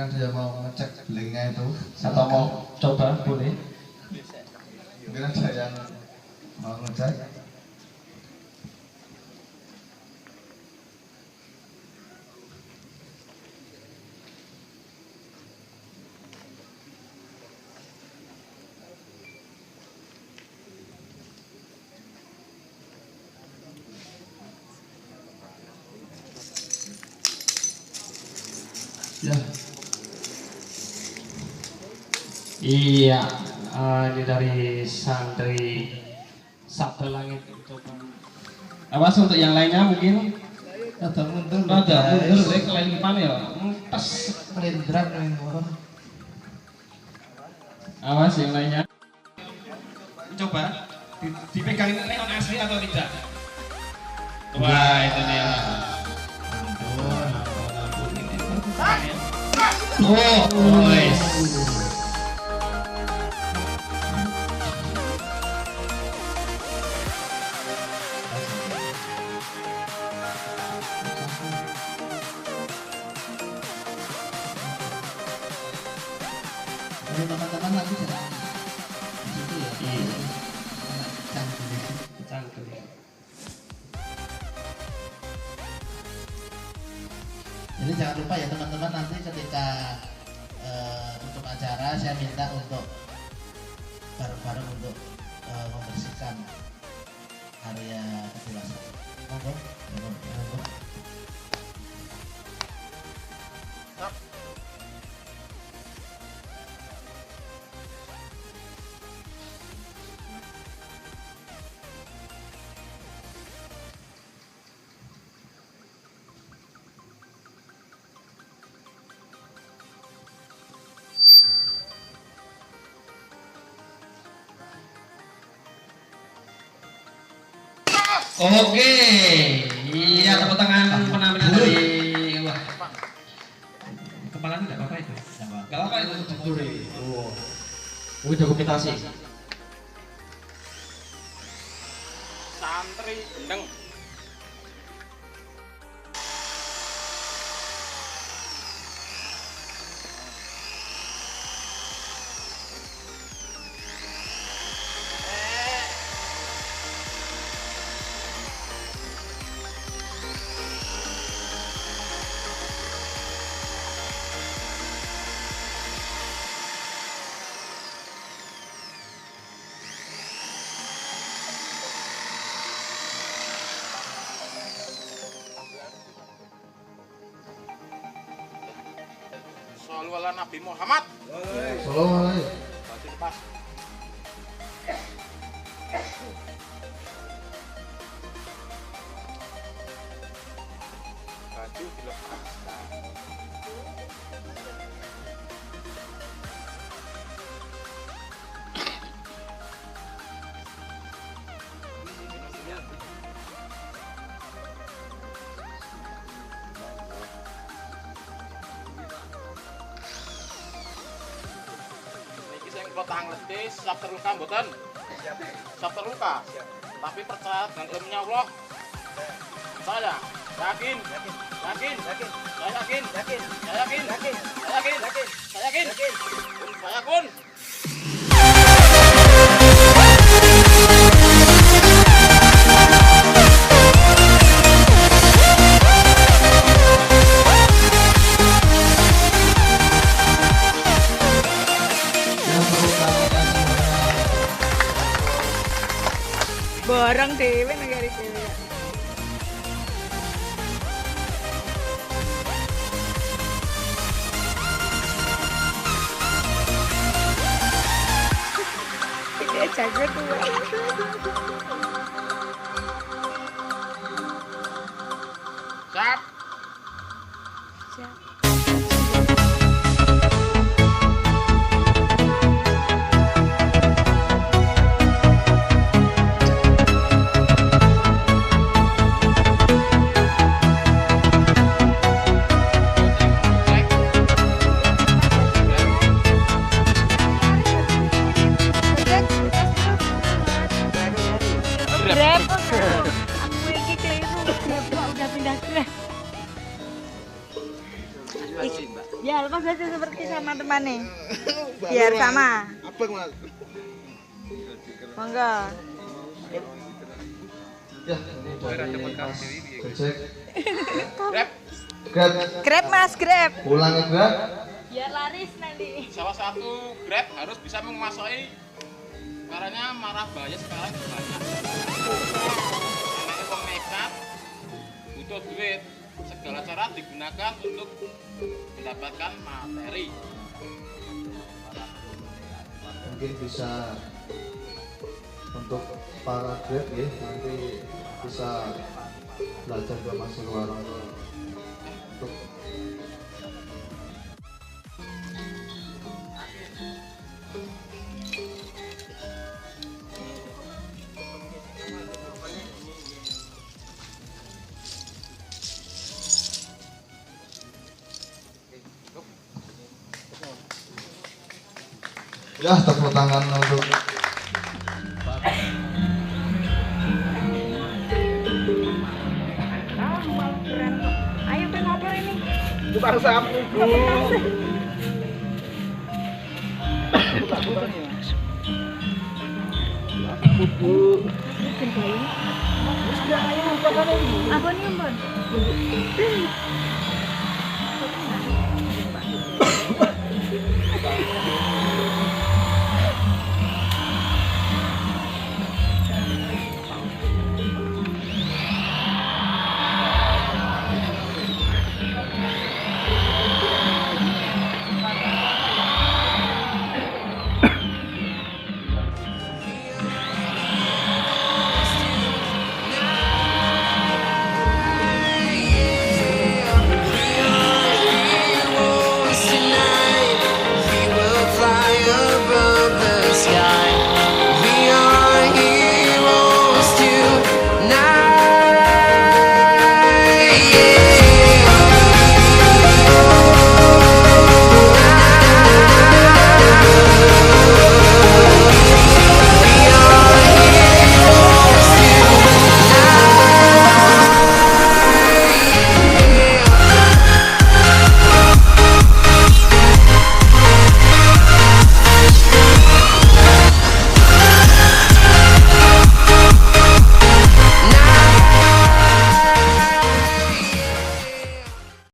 kan saya mau ngecek linknya itu. Atau mau coba boleh? Mungkin ada yang mau ngecek. Ya. Iya, ini dari santri Sabda Langit. Coba. Awas untuk yang lainnya mungkin. Ada mundur. Ada mundur, saya kelilipan ya. Pas. Melindrak nih. Awas yang lainnya. Coba dipegang ini neon asli atau tidak? Wah itu dia. Oh, boys. Jadi teman-teman nanti sedang di situ ya. Iya. Canggih. Cantik. Jadi jangan lupa ya teman-teman, nanti ketika tutup acara saya minta untuk bareng-bareng untuk membersihkan area kedewasaan. Monggo. Monggo. Oke, iya tepuk tangan penampilan dari wah. Kepalanya nggak apa-apa itu. Nggak apa-apa itu betul. Oh, ini dokumentasi. Santri gendeng. Sholli ala Nabi Muhammad. Shalom. Berarti pas. Baju dilepaskan. Petang letis, siap terluka mboten? Siap terluka. Tapi percaya dengan ilmunya Allah. Saya yakin. Yakin. Saya yakin. Saya yakin. Saya yakin. Saya yakin. Saya yakin. Barang dewe negari dewe. Dia jago tuh. Siap. Siap. Grab. Aku iki keliru. Grab kok udah pindah Grab. Ya lepas aja seperti sama temannya. Biar sama. Abang Mas. Monggo. Ya, ini dari Mas Gojek. Grab. Grab, Grab Mas, Grab. ulangi Grab. Biar laris nanti. Salah satu Grab harus bisa menguasai karena marah bahaya sekarang banyak. Karena uang nekat butuh duit, segala cara digunakan untuk mendapatkan materi. Mungkin bisa untuk para Grab ya, nanti bisa belajar ke masuk warung untuk ya, tepuk tangan untuk Malu keren kok. Ayo kan apa ini? Tukang sapu, Bu. Apa nih, Mbon?